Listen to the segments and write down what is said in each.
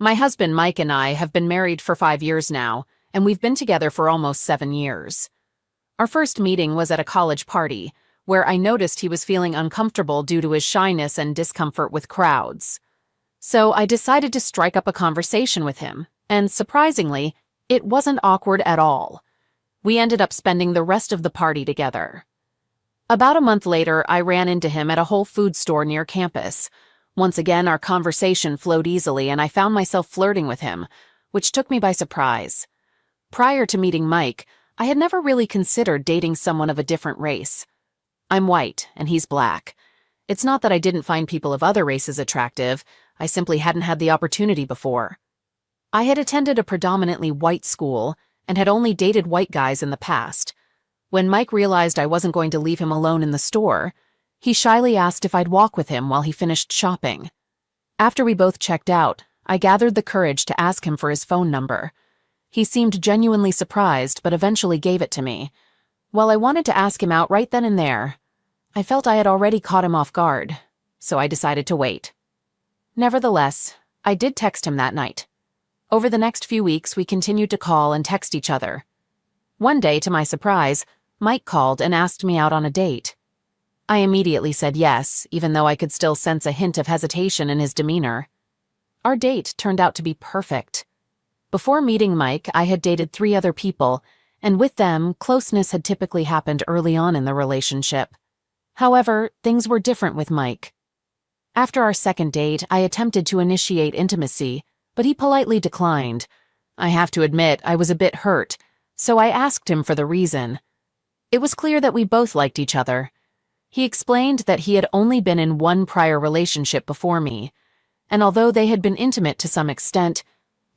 My husband Mike and I have been married for 5 years now, and we've been together for almost 7 years. Our first meeting was at a college party, where I noticed he was feeling uncomfortable due to his shyness and discomfort with crowds. So I decided to strike up a conversation with him, and surprisingly, it wasn't awkward at all. We ended up spending the rest of the party together. About a month later, I ran into him at a Whole Foods store near campus. Once again, our conversation flowed easily, and I found myself flirting with him, which took me by surprise. Prior to meeting Mike, I had never really considered dating someone of a different race. I'm white, and he's black. It's not that I didn't find people of other races attractive, I simply hadn't had the opportunity before. I had attended a predominantly white school and had only dated white guys in the past. When Mike realized I wasn't going to leave him alone in the store, he shyly asked if I'd walk with him while he finished shopping. After we both checked out, I gathered the courage to ask him for his phone number. He seemed genuinely surprised, but eventually gave it to me. While I wanted to ask him out right then and there, I felt I had already caught him off guard, so I decided to wait. Nevertheless, I did text him that night. Over the next few weeks, we continued to call and text each other. One day, to my surprise, Mike called and asked me out on a date. I immediately said yes, even though I could still sense a hint of hesitation in his demeanor. Our date turned out to be perfect. Before meeting Mike, I had dated 3 other people, and with them, closeness had typically happened early on in the relationship. However, things were different with Mike. After our second date, I attempted to initiate intimacy, but he politely declined. I have to admit, I was a bit hurt, so I asked him for the reason. It was clear that we both liked each other. He explained that he had only been in one prior relationship before me, and although they had been intimate to some extent,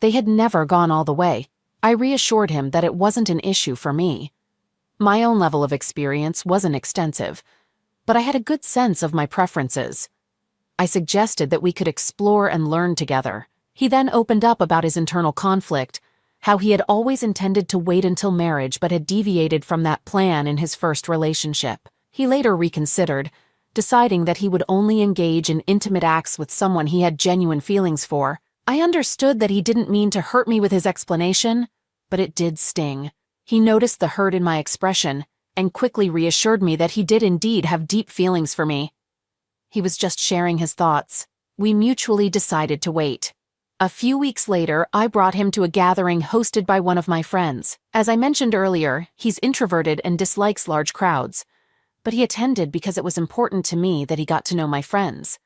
they had never gone all the way. I reassured him that it wasn't an issue for me. My own level of experience wasn't extensive, but I had a good sense of my preferences. I suggested that we could explore and learn together. He then opened up about his internal conflict, how he had always intended to wait until marriage but had deviated from that plan in his first relationship. He later reconsidered, deciding that he would only engage in intimate acts with someone he had genuine feelings for. I understood that he didn't mean to hurt me with his explanation, but it did sting. He noticed the hurt in my expression and quickly reassured me that he did indeed have deep feelings for me. He was just sharing his thoughts. We mutually decided to wait. A few weeks later, I brought him to a gathering hosted by one of my friends. As I mentioned earlier, he's introverted and dislikes large crowds, but he attended because it was important to me that he got to know my friends.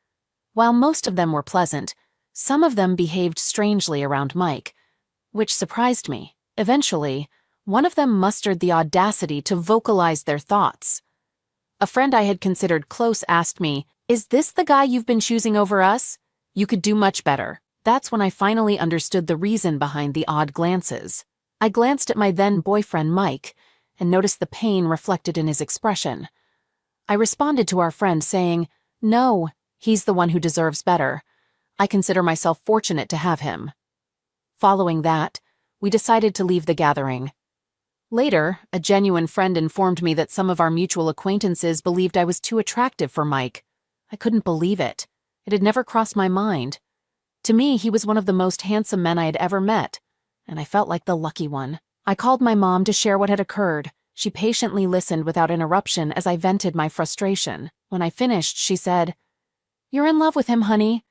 While most of them were pleasant, some of them behaved strangely around Mike, which surprised me. Eventually, one of them mustered the audacity to vocalize their thoughts. A friend I had considered close asked me, "Is this the guy you've been choosing over us? You could do much better." That's when I finally understood the reason behind the odd glances. I glanced at my then-boyfriend Mike and noticed the pain reflected in his expression. I responded to our friend saying, "No, he's the one who deserves better. I consider myself fortunate to have him." Following that, we decided to leave the gathering. Later, a genuine friend informed me that some of our mutual acquaintances believed I was too attractive for Mike. I couldn't believe it. It had never crossed my mind. To me, he was one of the most handsome men I had ever met, and I felt like the lucky one. I called my mom to share what had occurred. She patiently listened without interruption as I vented my frustration. When I finished, she said, "You're in love with him, honey.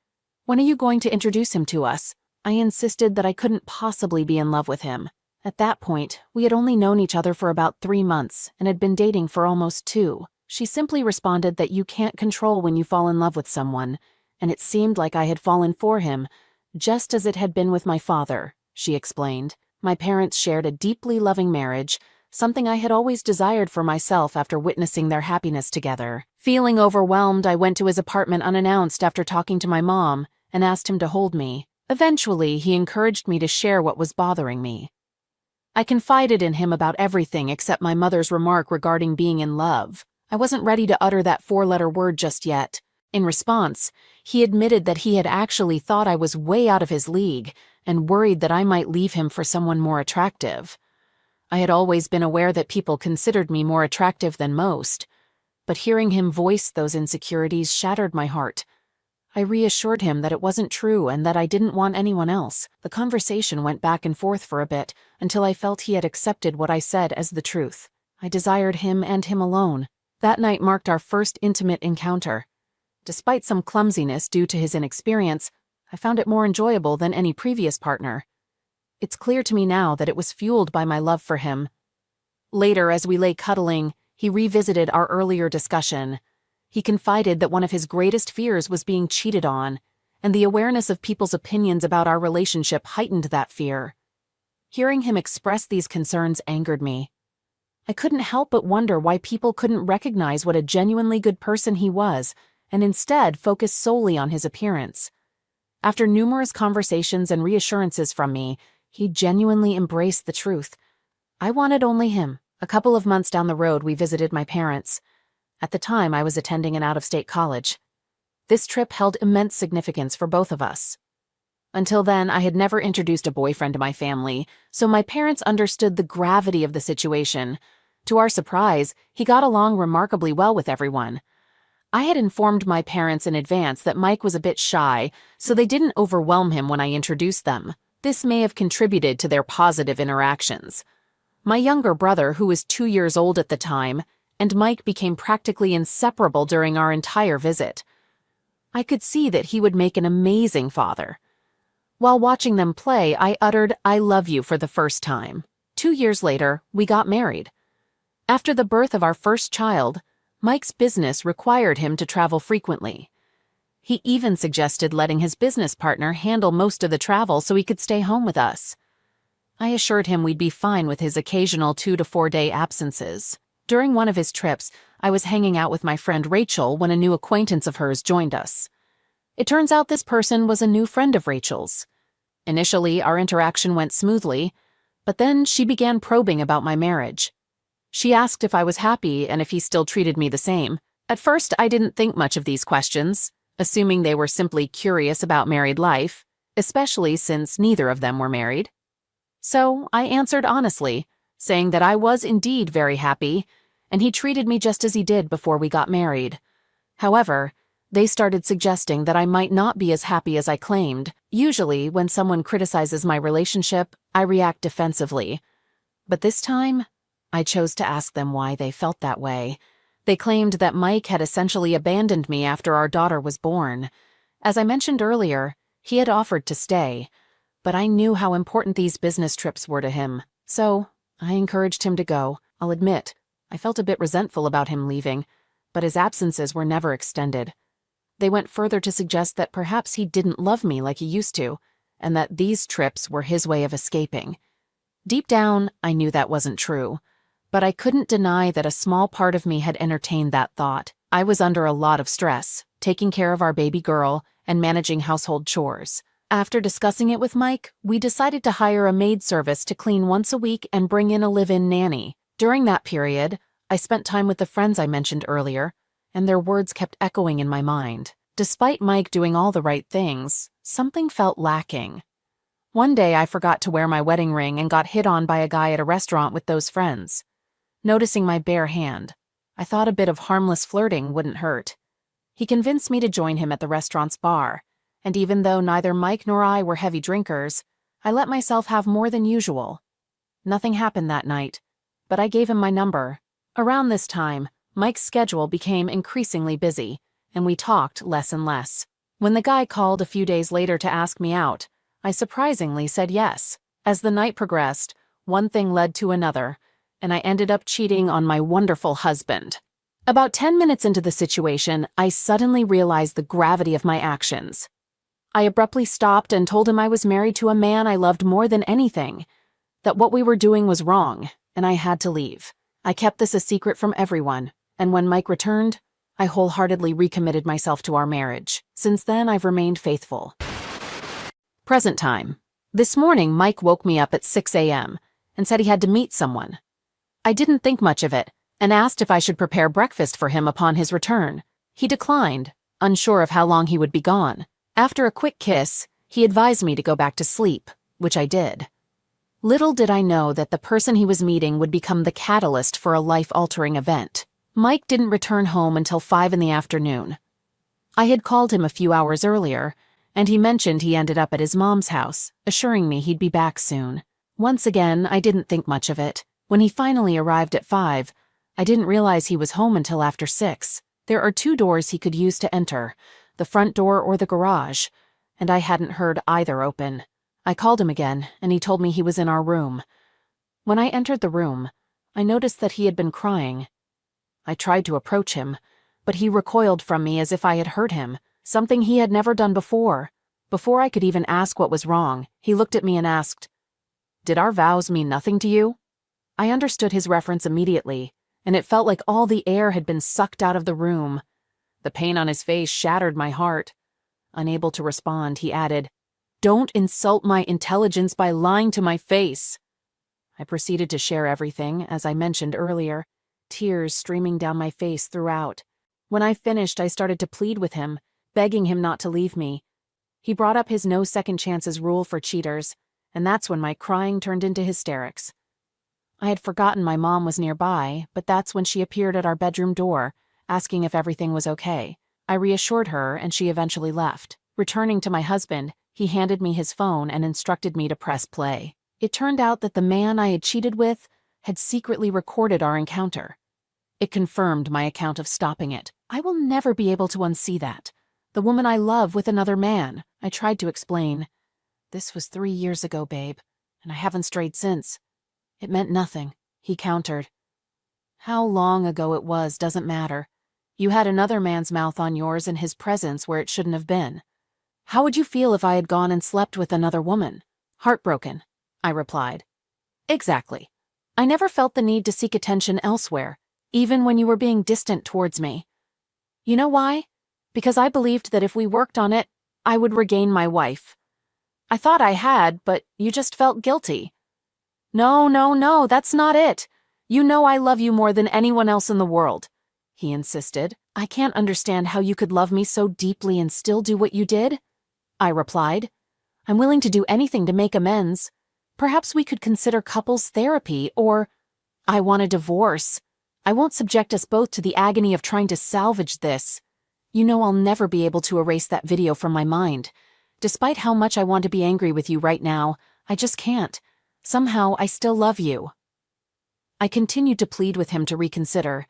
When are you going to introduce him to us?" I insisted that I couldn't possibly be in love with him. At that point, we had only known each other for about 3 months and had been dating for almost 2. She simply responded that you can't control when you fall in love with someone, and it seemed like I had fallen for him, just as it had been with my father, she explained. My parents shared a deeply loving marriage, something I had always desired for myself after witnessing their happiness together. Feeling overwhelmed, I went to his apartment unannounced after talking to my mom and asked him to hold me. Eventually, he encouraged me to share what was bothering me. I confided in him about everything except my mother's remark regarding being in love. I wasn't ready to utter that 4-letter word just yet. In response, he admitted that he had actually thought I was way out of his league and worried that I might leave him for someone more attractive. I had always been aware that people considered me more attractive than most, but hearing him voice those insecurities shattered my heart. I reassured him that it wasn't true and that I didn't want anyone else. The conversation went back and forth for a bit until I felt he had accepted what I said as the truth. I desired him and him alone. That night marked our first intimate encounter. Despite some clumsiness due to his inexperience, I found it more enjoyable than any previous partner. It's clear to me now that it was fueled by my love for him. Later, as we lay cuddling, he revisited our earlier discussion. He confided that one of his greatest fears was being cheated on, and the awareness of people's opinions about our relationship heightened that fear. Hearing him express these concerns angered me. I couldn't help but wonder why people couldn't recognize what a genuinely good person he was, and instead focus solely on his appearance. After numerous conversations and reassurances from me, he genuinely embraced the truth. I wanted only him. A couple of months down the road, we visited my parents. At the time, I was attending an out-of-state college. This trip held immense significance for both of us. Until then, I had never introduced a boyfriend to my family, so my parents understood the gravity of the situation. To our surprise, he got along remarkably well with everyone. I had informed my parents in advance that Mike was a bit shy, so they didn't overwhelm him when I introduced them. This may have contributed to their positive interactions. My younger brother, who was 2 years old at the time, and Mike became practically inseparable during our entire visit. I could see that he would make an amazing father. While watching them play, I uttered, "I love you," for the first time. 2 years later, we got married. After the birth of our first child, Mike's business required him to travel frequently. He even suggested letting his business partner handle most of the travel so he could stay home with us. I assured him we'd be fine with his occasional 2 to 4 day absences. During one of his trips, I was hanging out with my friend Rachel when a new acquaintance of hers joined us. It turns out this person was a new friend of Rachel's. Initially, our interaction went smoothly, but then she began probing about my marriage. She asked if I was happy and if he still treated me the same. At first, I didn't think much of these questions, assuming they were simply curious about married life, especially since neither of them were married. So I answered honestly, saying that I was indeed very happy, and he treated me just as he did before we got married. However, they started suggesting that I might not be as happy as I claimed. Usually, when someone criticizes my relationship, I react defensively. But this time, I chose to ask them why they felt that way. They claimed that Mike had essentially abandoned me after our daughter was born. As I mentioned earlier, he had offered to stay, but I knew how important these business trips were to him, so I encouraged him to go. I'll admit, I felt a bit resentful about him leaving, but his absences were never extended. They went further to suggest that perhaps he didn't love me like he used to, and that these trips were his way of escaping. Deep down, I knew that wasn't true, but I couldn't deny that a small part of me had entertained that thought. I was under a lot of stress, taking care of our baby girl and managing household chores. After discussing it with Mike, we decided to hire a maid service to clean once a week and bring in a live-in nanny. During that period, I spent time with the friends I mentioned earlier, and their words kept echoing in my mind. Despite Mike doing all the right things, something felt lacking. One day I forgot to wear my wedding ring and got hit on by a guy at a restaurant with those friends. Noticing my bare hand, I thought a bit of harmless flirting wouldn't hurt. He convinced me to join him at the restaurant's bar, and even though neither Mike nor I were heavy drinkers, I let myself have more than usual. Nothing happened that night, but I gave him my number. Around this time, Mike's schedule became increasingly busy, and we talked less and less. When the guy called a few days later to ask me out, I surprisingly said yes. As the night progressed, one thing led to another, and I ended up cheating on my wonderful husband. About 10 minutes into the situation, I suddenly realized the gravity of my actions. I abruptly stopped and told him I was married to a man I loved more than anything, that what we were doing was wrong, and I had to leave. I kept this a secret from everyone, and when Mike returned, I wholeheartedly recommitted myself to our marriage. Since then, I've remained faithful. Present time. This morning, Mike woke me up at 6 a.m. and said he had to meet someone. I didn't think much of it and asked if I should prepare breakfast for him upon his return. He declined, unsure of how long he would be gone. After a quick kiss, he advised me to go back to sleep, which I did. Little did I know that the person he was meeting would become the catalyst for a life-altering event. Mike didn't return home until 5 in the afternoon. I had called him a few hours earlier, and he mentioned he ended up at his mom's house, assuring me he'd be back soon. Once again, I didn't think much of it. When he finally arrived at 5, I didn't realize he was home until after 6. There are 2 doors he could use to enter, the front door or the garage, and I hadn't heard either open. I called him again, and he told me he was in our room. When I entered the room, I noticed that he had been crying. I tried to approach him, but he recoiled from me as if I had hurt him, something he had never done before. Before I could even ask what was wrong, he looked at me and asked, "Did our vows mean nothing to you?" I understood his reference immediately, and it felt like all the air had been sucked out of the room. The pain on his face shattered my heart. Unable to respond, he added, "Don't insult my intelligence by lying to my face." I proceeded to share everything, as I mentioned earlier, tears streaming down my face throughout. When I finished, I started to plead with him, begging him not to leave me. He brought up his no second chances rule for cheaters, and that's when my crying turned into hysterics. I had forgotten my mom was nearby, but that's when she appeared at our bedroom door, asking if everything was okay. I reassured her, and she eventually left. Returning to my husband, he handed me his phone and instructed me to press play. It turned out that the man I had cheated with had secretly recorded our encounter. It confirmed my account of stopping it. I will never be able to unsee that. The woman I love with another man. I tried to explain. This was 3 years ago, babe, and I haven't strayed since. It meant nothing, he countered. How long ago it was doesn't matter. You had another man's mouth on yours in his presence where it shouldn't have been. How would you feel if I had gone and slept with another woman? Heartbroken, I replied. Exactly. I never felt the need to seek attention elsewhere, even when you were being distant towards me. You know why? Because I believed that if we worked on it, I would regain my wife. I thought I had, but you just felt guilty. No, that's not it. You know I love you more than anyone else in the world, he insisted. I can't understand how you could love me so deeply and still do what you did, I replied. I'm willing to do anything to make amends. Perhaps we could consider couples therapy, or I want a divorce. I won't subject us both to the agony of trying to salvage this. You know I'll never be able to erase that video from my mind. Despite how much I want to be angry with you right now, I just can't. Somehow, I still love you. I continued to plead with him to reconsider.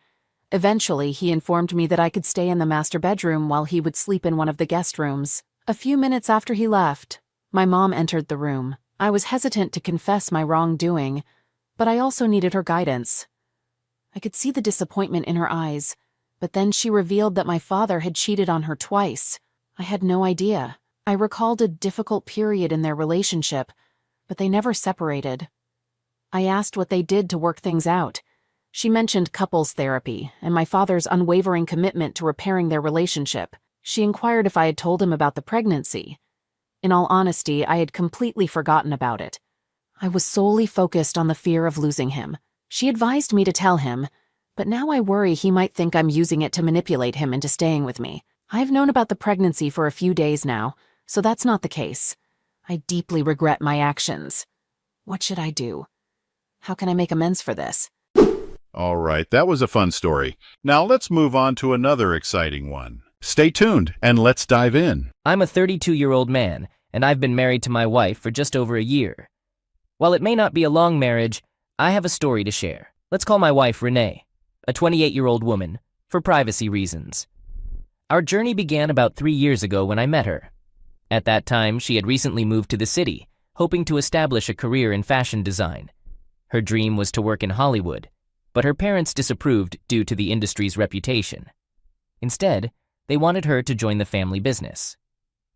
Eventually, he informed me that I could stay in the master bedroom while he would sleep in one of the guest rooms. A few minutes after he left, my mom entered the room. I was hesitant to confess my wrongdoing, but I also needed her guidance. I could see the disappointment in her eyes, but then she revealed that my father had cheated on her twice. I had no idea. I recalled a difficult period in their relationship, but they never separated. I asked what they did to work things out. She mentioned couples therapy and my father's unwavering commitment to repairing their relationship. She inquired if I had told him about the pregnancy. In all honesty, I had completely forgotten about it. I was solely focused on the fear of losing him. She advised me to tell him, but now I worry he might think I'm using it to manipulate him into staying with me. I've known about the pregnancy for a few days now, so that's not the case. I deeply regret my actions. What should I do? How can I make amends for this? All right, that was a fun story. Now let's move on to another exciting one. Stay tuned and let's dive in. I'm a 32-year-old man, and I've been married to my wife for just over a year. While it may not be a long marriage, I have a story to share. Let's call my wife Renee, a 28-year-old woman, for privacy reasons. Our journey began about 3 years ago when I met her. At that time, she had recently moved to the city, hoping to establish a career in fashion design. Her dream was to work in Hollywood, but her parents disapproved due to the industry's reputation. Instead, they wanted her to join the family business.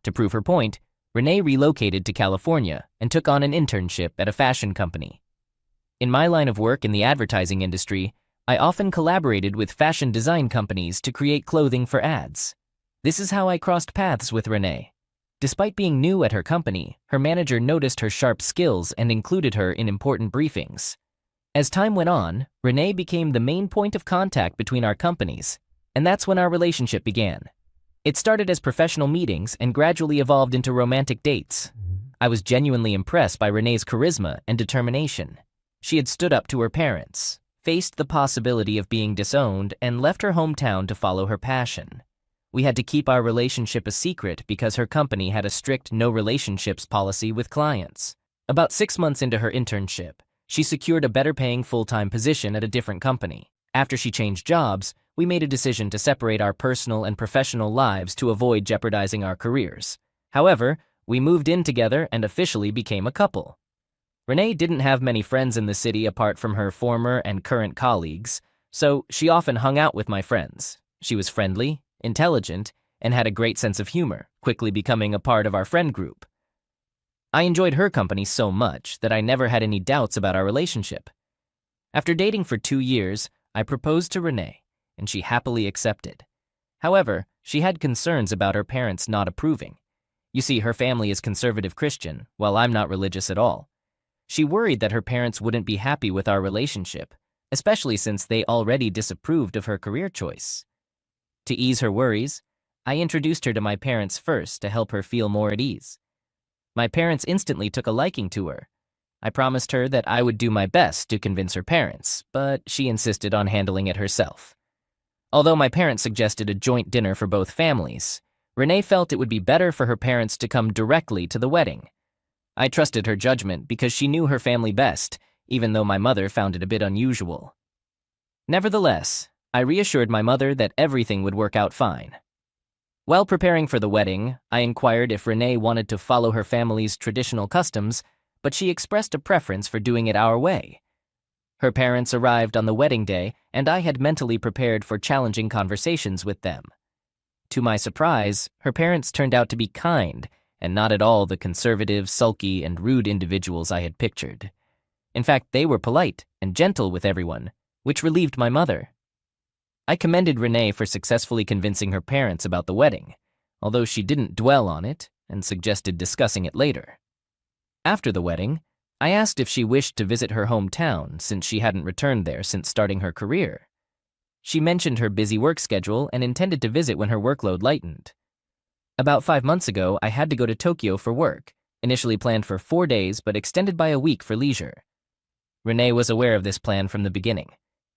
To prove her point, Renee relocated to California and took on an internship at a fashion company. In my line of work in the advertising industry, I often collaborated with fashion design companies to create clothing for ads. This is how I crossed paths with Renee. Despite being new at her company, her manager noticed her sharp skills and included her in important briefings. As time went on, Renee became the main point of contact between our companies, and that's when our relationship began. It started as professional meetings and gradually evolved into romantic dates. I was genuinely impressed by Renee's charisma and determination. She had stood up to her parents, faced the possibility of being disowned, and left her hometown to follow her passion. We had to keep our relationship a secret because her company had a strict no relationships policy with clients. About 6 months into her internship, she secured a better-paying full-time position at a different company. After she changed jobs, we made a decision to separate our personal and professional lives to avoid jeopardizing our careers. However, we moved in together and officially became a couple. Renee didn't have many friends in the city apart from her former and current colleagues, so she often hung out with my friends. She was friendly, intelligent, and had a great sense of humor, quickly becoming a part of our friend group. I enjoyed her company so much that I never had any doubts about our relationship. After dating for 2 years, I proposed to Renee, and she happily accepted. However, she had concerns about her parents not approving. You see, her family is conservative Christian, while I'm not religious at all. She worried that her parents wouldn't be happy with our relationship, especially since they already disapproved of her career choice. To ease her worries, I introduced her to my parents first to help her feel more at ease. My parents instantly took a liking to her. I promised her that I would do my best to convince her parents, but she insisted on handling it herself. Although my parents suggested a joint dinner for both families, Renee felt it would be better for her parents to come directly to the wedding. I trusted her judgment because she knew her family best, even though my mother found it a bit unusual. Nevertheless, I reassured my mother that everything would work out fine. While preparing for the wedding, I inquired if Renee wanted to follow her family's traditional customs, but she expressed a preference for doing it our way. Her parents arrived on the wedding day, and I had mentally prepared for challenging conversations with them. To my surprise, her parents turned out to be kind and not at all the conservative, sulky, and rude individuals I had pictured. In fact, they were polite and gentle with everyone, which relieved my mother. I commended Renee for successfully convincing her parents about the wedding, although she didn't dwell on it and suggested discussing it later. After the wedding, I asked if she wished to visit her hometown since she hadn't returned there since starting her career. She mentioned her busy work schedule and intended to visit when her workload lightened. About 5 months ago, I had to go to Tokyo for work, initially planned for 4 days but extended by a week for leisure. Renee was aware of this plan from the beginning.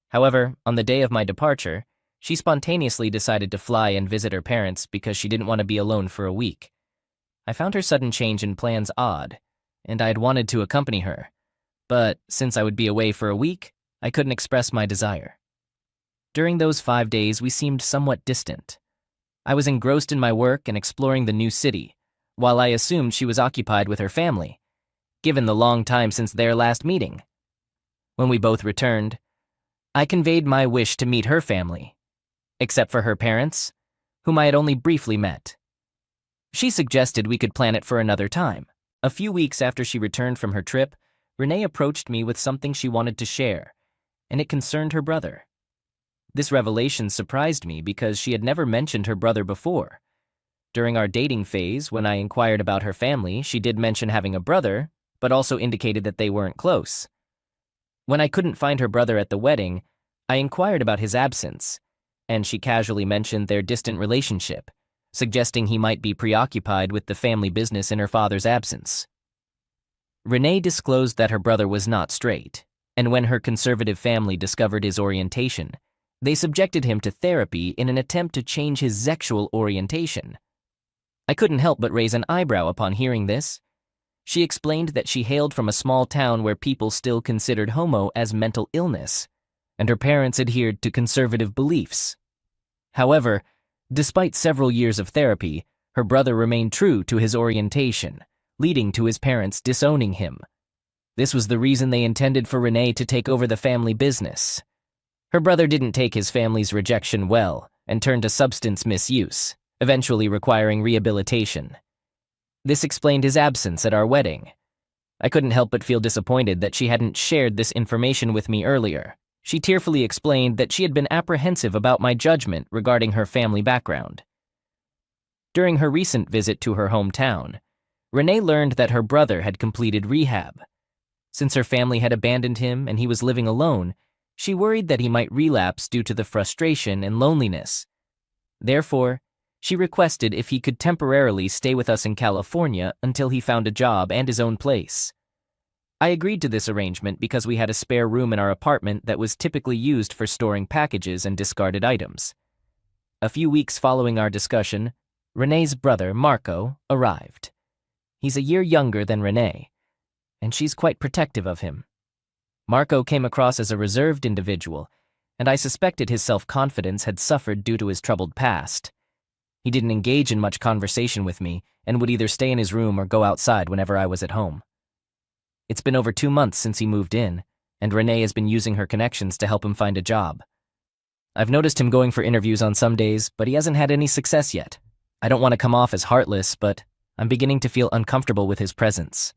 However, on the day of my departure, she spontaneously decided to fly and visit her parents because she didn't want to be alone for a week. I found her sudden change in plans odd, and I had wanted to accompany her. But since I would be away for a week, I couldn't express my desire. During those 5 days, we seemed somewhat distant. I was engrossed in my work and exploring the new city, while I assumed she was occupied with her family, given the long time since their last meeting. When we both returned, I conveyed my wish to meet her family, except for her parents, whom I had only briefly met. She suggested we could plan it for another time. A few weeks after she returned from her trip, Renee approached me with something she wanted to share, and it concerned her brother. This revelation surprised me because she had never mentioned her brother before. During our dating phase, when I inquired about her family, she did mention having a brother, but also indicated that they weren't close. When I couldn't find her brother at the wedding, I inquired about his absence, and she casually mentioned their distant relationship, suggesting he might be preoccupied with the family business in her father's absence. Renee disclosed that her brother was not straight, and when her conservative family discovered his orientation, they subjected him to therapy in an attempt to change his sexual orientation. I couldn't help but raise an eyebrow upon hearing this. She explained that she hailed from a small town where people still considered homo as mental illness, and her parents adhered to conservative beliefs. However, despite several years of therapy, her brother remained true to his orientation, leading to his parents disowning him. This was the reason they intended for Renee to take over the family business. Her brother didn't take his family's rejection well and turned to substance misuse, eventually requiring rehabilitation. This explained his absence at our wedding. I couldn't help but feel disappointed that she hadn't shared this information with me earlier. She tearfully explained that she had been apprehensive about my judgment regarding her family background. During her recent visit to her hometown, Renee learned that her brother had completed rehab. Since her family had abandoned him and he was living alone, she worried that he might relapse due to the frustration and loneliness. Therefore, she requested if he could temporarily stay with us in California until he found a job and his own place. I agreed to this arrangement because we had a spare room in our apartment that was typically used for storing packages and discarded items. A few weeks following our discussion, Renee's brother, Marco, arrived. He's a year younger than Renee, and she's quite protective of him. Marco came across as a reserved individual, and I suspected his self-confidence had suffered due to his troubled past. He didn't engage in much conversation with me and would either stay in his room or go outside whenever I was at home. It's been over 2 months since he moved in, and Renee has been using her connections to help him find a job. I've noticed him going for interviews on some days, but he hasn't had any success yet. I don't want to come off as heartless, but I'm beginning to feel uncomfortable with his presence.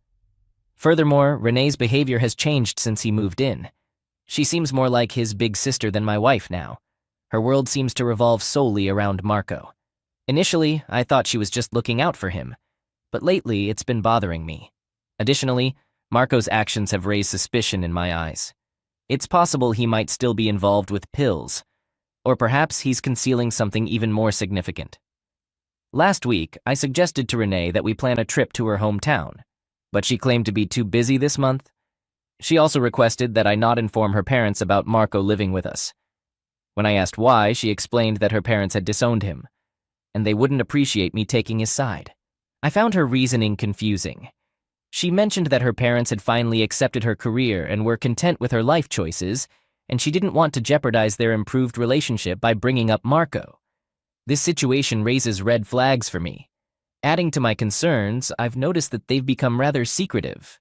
Furthermore, Renee's behavior has changed since he moved in. She seems more like his big sister than my wife now. Her world seems to revolve solely around Marco. Initially, I thought she was just looking out for him, but lately it's been bothering me. Additionally, Marco's actions have raised suspicion in my eyes. It's possible he might still be involved with pills, or perhaps he's concealing something even more significant. Last week, I suggested to Renee that we plan a trip to her hometown, but she claimed to be too busy this month. She also requested that I not inform her parents about Marco living with us. When I asked why, she explained that her parents had disowned him, and they wouldn't appreciate me taking his side. I found her reasoning confusing. She mentioned that her parents had finally accepted her career and were content with her life choices, and she didn't want to jeopardize their improved relationship by bringing up Marco. This situation raises red flags for me. Adding to my concerns, I've noticed that they've become rather secretive.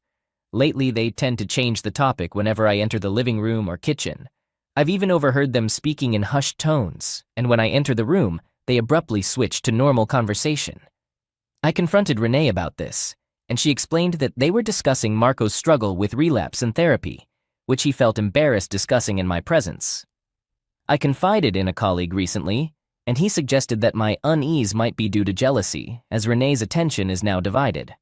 Lately, they tend to change the topic whenever I enter the living room or kitchen. I've even overheard them speaking in hushed tones, and when I enter the room, they abruptly switch to normal conversation. I confronted Renee about this, and she explained that they were discussing Marco's struggle with relapse and therapy, which he felt embarrassed discussing in my presence. I confided in a colleague recently, and he suggested that my unease might be due to jealousy, as Renee's attention is now divided.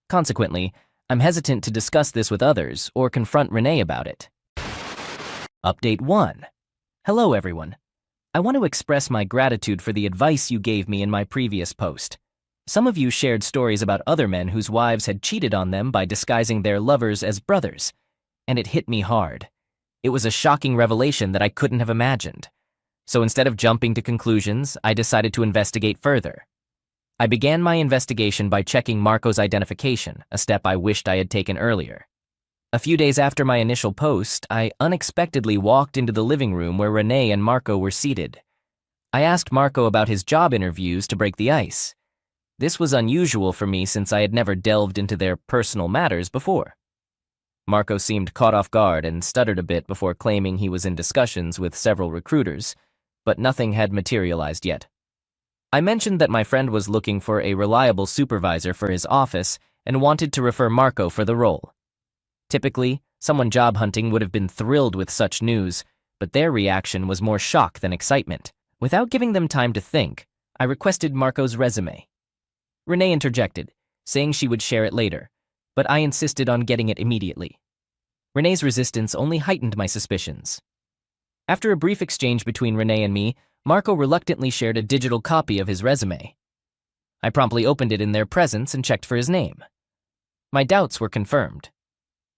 Consequently, I'm hesitant to discuss this with others or confront Renee about it. Update 1. Hello, everyone. I want to express my gratitude for the advice you gave me in my previous post. Some of you shared stories about other men whose wives had cheated on them by disguising their lovers as brothers, and it hit me hard. It was a shocking revelation that I couldn't have imagined. So instead of jumping to conclusions, I decided to investigate further. I began my investigation by checking Marco's identification, a step I wished I had taken earlier. A few days after my initial post, I unexpectedly walked into the living room where Renee and Marco were seated. I asked Marco about his job interviews to break the ice. This was unusual for me since I had never delved into their personal matters before. Marco seemed caught off guard and stuttered a bit before claiming he was in discussions with several recruiters, but nothing had materialized yet. I mentioned that my friend was looking for a reliable supervisor for his office and wanted to refer Marco for the role. Typically, someone job hunting would have been thrilled with such news, but their reaction was more shock than excitement. Without giving them time to think, I requested Marco's resume. Renee interjected, saying she would share it later, but I insisted on getting it immediately. Renee's resistance only heightened my suspicions. After a brief exchange between Renee and me, Marco reluctantly shared a digital copy of his resume. I promptly opened it in their presence and checked for his name. My doubts were confirmed.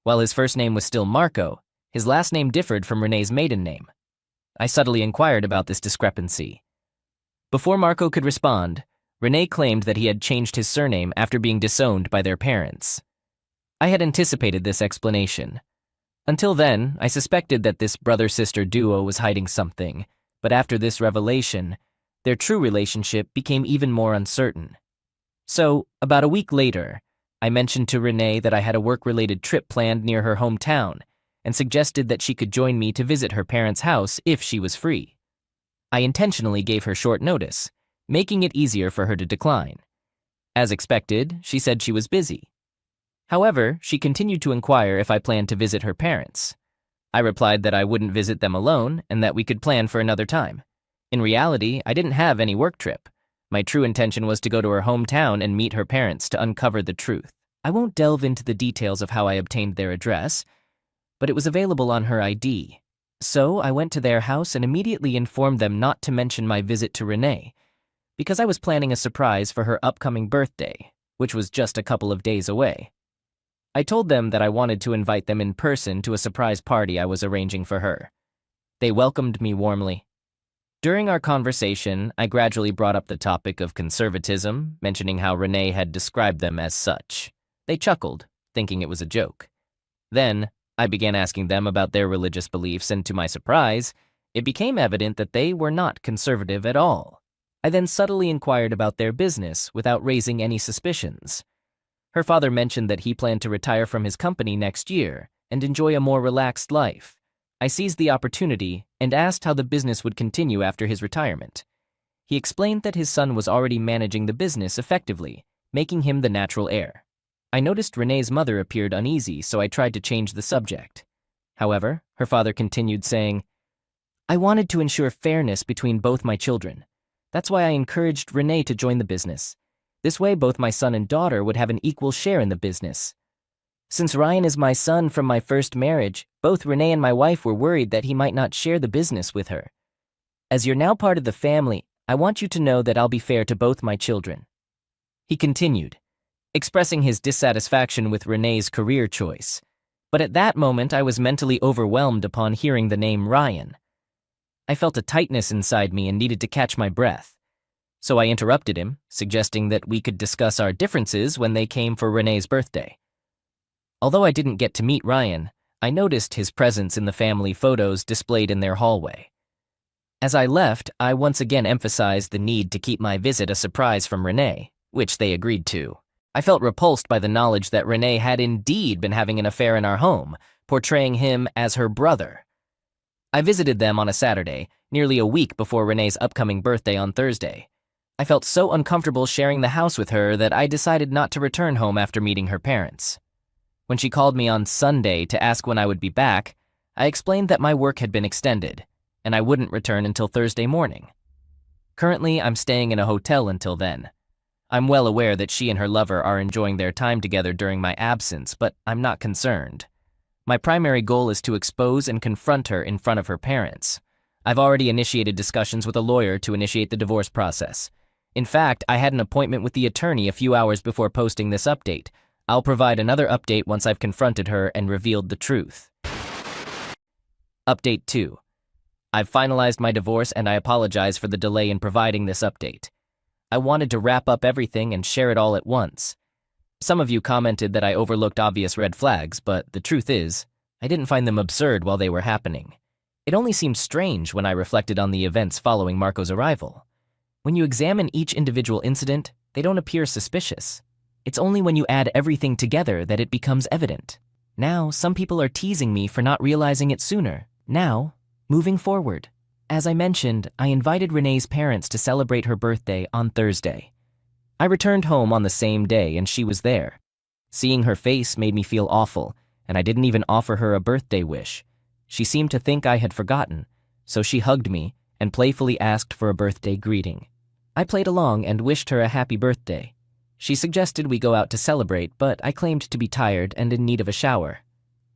While his first name was still Marco, his last name differed from Renee's maiden name. I subtly inquired about this discrepancy. Before Marco could respond, Renee claimed that he had changed his surname after being disowned by their parents. I had anticipated this explanation. Until then, I suspected that this brother-sister duo was hiding something, but after this revelation, their true relationship became even more uncertain. So, about a week later, I mentioned to Renee that I had a work-related trip planned near her hometown and suggested that she could join me to visit her parents' house if she was free. I intentionally gave her short notice, making it easier for her to decline. As expected, she said she was busy. However, she continued to inquire if I planned to visit her parents. I replied that I wouldn't visit them alone and that we could plan for another time. In reality, I didn't have any work trip. My true intention was to go to her hometown and meet her parents to uncover the truth. I won't delve into the details of how I obtained their address, but it was available on her ID. So I went to their house and immediately informed them not to mention my visit to Renee, because I was planning a surprise for her upcoming birthday, which was just a couple of days away. I told them that I wanted to invite them in person to a surprise party I was arranging for her. They welcomed me warmly. During our conversation, I gradually brought up the topic of conservatism, mentioning how Renee had described them as such. They chuckled, thinking it was a joke. Then, I began asking them about their religious beliefs, and to my surprise, it became evident that they were not conservative at all. I then subtly inquired about their business without raising any suspicions. Her father mentioned that he planned to retire from his company next year and enjoy a more relaxed life. I seized the opportunity and asked how the business would continue after his retirement. He explained that his son was already managing the business effectively, making him the natural heir. I noticed Renee's mother appeared uneasy, so I tried to change the subject. However, her father continued saying, "I wanted to ensure fairness between both my children. That's why I encouraged Renee to join the business. This way, both my son and daughter would have an equal share in the business. Since Ryan is my son from my first marriage, both Renee and my wife were worried that he might not share the business with her. As you're now part of the family, I want you to know that I'll be fair to both my children." He continued, expressing his dissatisfaction with Renee's career choice. But at that moment, I was mentally overwhelmed upon hearing the name Ryan. I felt a tightness inside me and needed to catch my breath. So I interrupted him, suggesting that we could discuss our differences when they came for Renee's birthday. Although I didn't get to meet Ryan, I noticed his presence in the family photos displayed in their hallway. As I left, I once again emphasized the need to keep my visit a surprise from Renee, which they agreed to. I felt repulsed by the knowledge that Renee had indeed been having an affair in our home, portraying him as her brother. I visited them on a Saturday, nearly a week before Renee's upcoming birthday on Thursday. I felt so uncomfortable sharing the house with her that I decided not to return home after meeting her parents. When she called me on Sunday to ask when I would be back, I explained that my work had been extended, and I wouldn't return until Thursday morning. Currently, I'm staying in a hotel until then. I'm well aware that she and her lover are enjoying their time together during my absence, but I'm not concerned. My primary goal is to expose and confront her in front of her parents. I've already initiated discussions with a lawyer to initiate the divorce process. In fact, I had an appointment with the attorney a few hours before posting this update. I'll provide another update once I've confronted her and revealed the truth. Update 2. I've finalized my divorce and I apologize for the delay in providing this update. I wanted to wrap up everything and share it all at once. Some of you commented that I overlooked obvious red flags, but the truth is, I didn't find them absurd while they were happening. It only seemed strange when I reflected on the events following Marco's arrival. When you examine each individual incident, they don't appear suspicious. It's only when you add everything together that it becomes evident. Now, some people are teasing me for not realizing it sooner. Now, moving forward. As I mentioned, I invited Renee's parents to celebrate her birthday on Thursday. I returned home on the same day and she was there. Seeing her face made me feel awful, and I didn't even offer her a birthday wish. She seemed to think I had forgotten, so she hugged me and playfully asked for a birthday greeting. I played along and wished her a happy birthday. She suggested we go out to celebrate, but I claimed to be tired and in need of a shower.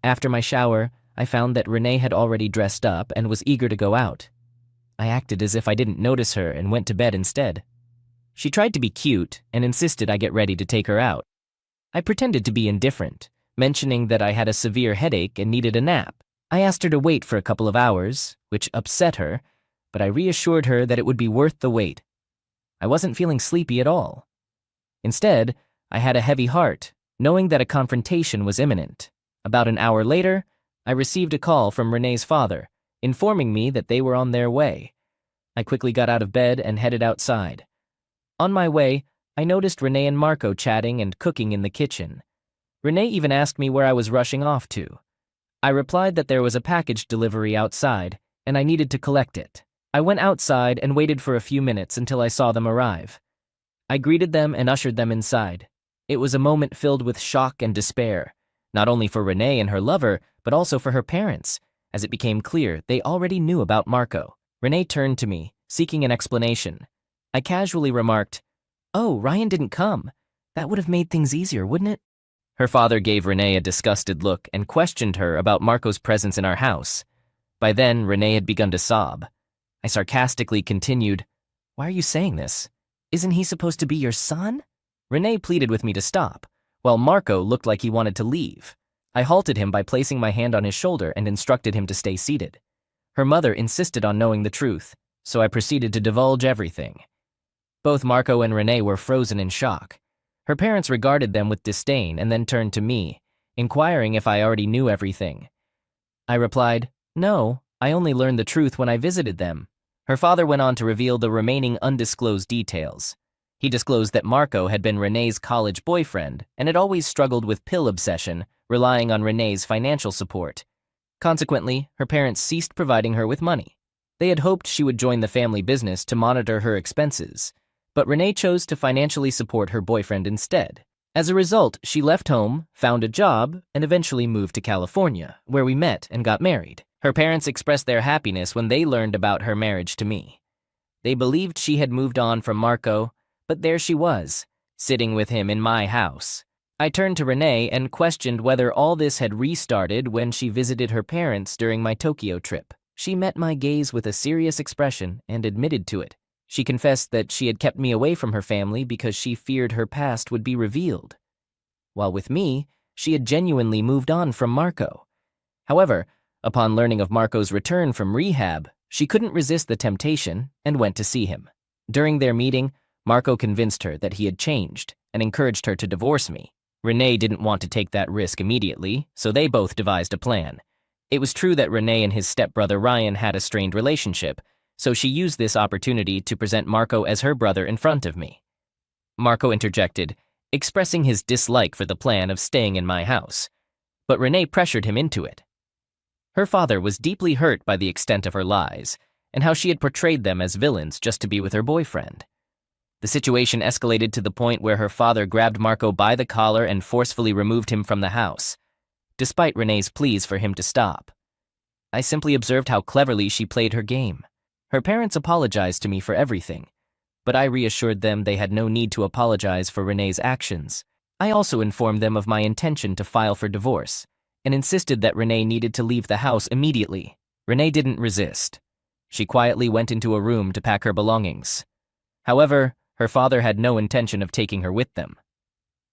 After my shower, I found that Renee had already dressed up and was eager to go out. I acted as if I didn't notice her and went to bed instead. She tried to be cute and insisted I get ready to take her out. I pretended to be indifferent, mentioning that I had a severe headache and needed a nap. I asked her to wait for a couple of hours, which upset her, but I reassured her that it would be worth the wait. I wasn't feeling sleepy at all. Instead, I had a heavy heart, knowing that a confrontation was imminent. About an hour later, I received a call from Renee's father, informing me that they were on their way. I quickly got out of bed and headed outside. On my way, I noticed Renee and Marco chatting and cooking in the kitchen. Renee even asked me where I was rushing off to. I replied that there was a package delivery outside, and I needed to collect it. I went outside and waited for a few minutes until I saw them arrive. I greeted them and ushered them inside. It was a moment filled with shock and despair, not only for Renee and her lover, but also for her parents, as it became clear they already knew about Marco. Renee turned to me, seeking an explanation. I casually remarked, "Oh, Ryan didn't come. That would have made things easier, wouldn't it?" Her father gave Renee a disgusted look and questioned her about Marco's presence in our house. By then, Renee had begun to sob. I sarcastically continued, "Why are you saying this? Isn't he supposed to be your son?" Renee pleaded with me to stop, while Marco looked like he wanted to leave. I halted him by placing my hand on his shoulder and instructed him to stay seated. Her mother insisted on knowing the truth, so I proceeded to divulge everything. Both Marco and Renee were frozen in shock. Her parents regarded them with disdain and then turned to me, inquiring if I already knew everything. I replied, "No, I only learned the truth when I visited them." Her father went on to reveal the remaining undisclosed details. He disclosed that Marco had been Renee's college boyfriend and had always struggled with pill obsession, relying on Renee's financial support. Consequently, her parents ceased providing her with money. They had hoped she would join the family business to monitor her expenses, but Renee chose to financially support her boyfriend instead. As a result, she left home, found a job, and eventually moved to California, where we met and got married. Her parents expressed their happiness when they learned about her marriage to me. They believed she had moved on from Marco, but there she was, sitting with him in my house. I turned to Renee and questioned whether all this had restarted when she visited her parents during my Tokyo trip. She met my gaze with a serious expression and admitted to it. She confessed that she had kept me away from her family because she feared her past would be revealed. While with me, she had genuinely moved on from Marco. However, upon learning of Marco's return from rehab, she couldn't resist the temptation and went to see him. During their meeting, Marco convinced her that he had changed and encouraged her to divorce me. Renee didn't want to take that risk immediately, so they both devised a plan. It was true that Renee and his stepbrother Ryan had a strained relationship, so she used this opportunity to present Marco as her brother in front of me. Marco interjected, expressing his dislike for the plan of staying in my house, but Renee pressured him into it. Her father was deeply hurt by the extent of her lies and how she had portrayed them as villains just to be with her boyfriend. The situation escalated to the point where her father grabbed Marco by the collar and forcefully removed him from the house, despite Renee's pleas for him to stop. I simply observed how cleverly she played her game. Her parents apologized to me for everything, but I reassured them they had no need to apologize for Renee's actions. I also informed them of my intention to file for divorce and insisted that Renee needed to leave the house immediately. Renee didn't resist. She quietly went into a room to pack her belongings. However, her father had no intention of taking her with them.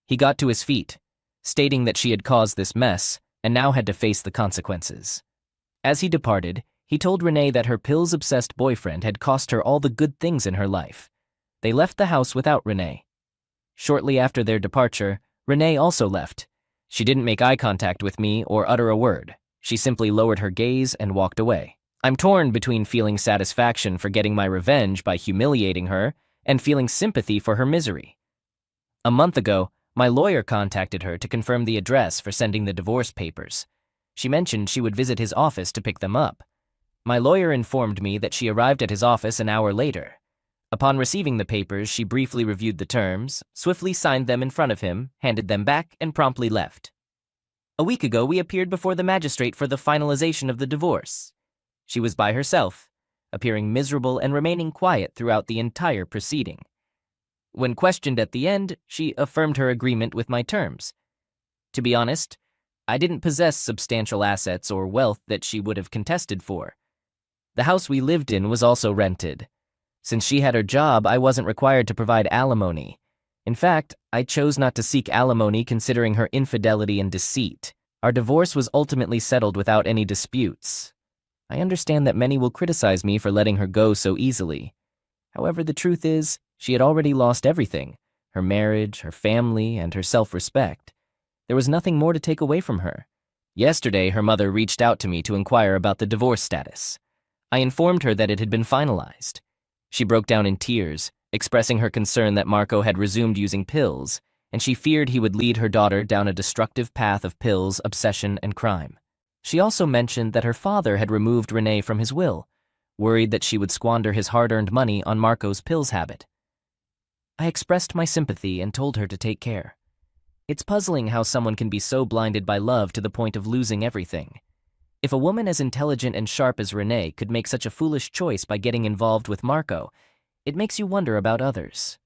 He got to his feet, stating that she had caused this mess and now had to face the consequences. As he departed, he told Renee that her pills-obsessed boyfriend had cost her all the good things in her life. They left the house without Renee. Shortly after their departure, Renee also left. She didn't make eye contact with me or utter a word. She simply lowered her gaze and walked away. I'm torn between feeling satisfaction for getting my revenge by humiliating her and feeling sympathy for her misery. A month ago, my lawyer contacted her to confirm the address for sending the divorce papers. She mentioned she would visit his office to pick them up. My lawyer informed me that she arrived at his office an hour later. Upon receiving the papers, she briefly reviewed the terms, swiftly signed them in front of him, handed them back, and promptly left. A week ago, we appeared before the magistrate for the finalization of the divorce. She was by herself, appearing miserable and remaining quiet throughout the entire proceeding. When questioned at the end, she affirmed her agreement with my terms. To be honest, I didn't possess substantial assets or wealth that she would have contested for. The house we lived in was also rented. Since she had her job, I wasn't required to provide alimony. In fact, I chose not to seek alimony considering her infidelity and deceit. Our divorce was ultimately settled without any disputes. I understand that many will criticize me for letting her go so easily. However, the truth is, she had already lost everything: her marriage, her family, and her self-respect. There was nothing more to take away from her. Yesterday, her mother reached out to me to inquire about the divorce status. I informed her that it had been finalized. She broke down in tears, expressing her concern that Marco had resumed using pills, and she feared he would lead her daughter down a destructive path of pills, obsession, and crime. She also mentioned that her father had removed Renee from his will, worried that she would squander his hard-earned money on Marco's pills habit. I expressed my sympathy and told her to take care. It's puzzling how someone can be so blinded by love to the point of losing everything. If a woman as intelligent and sharp as Renee could make such a foolish choice by getting involved with Marco, it makes you wonder about others.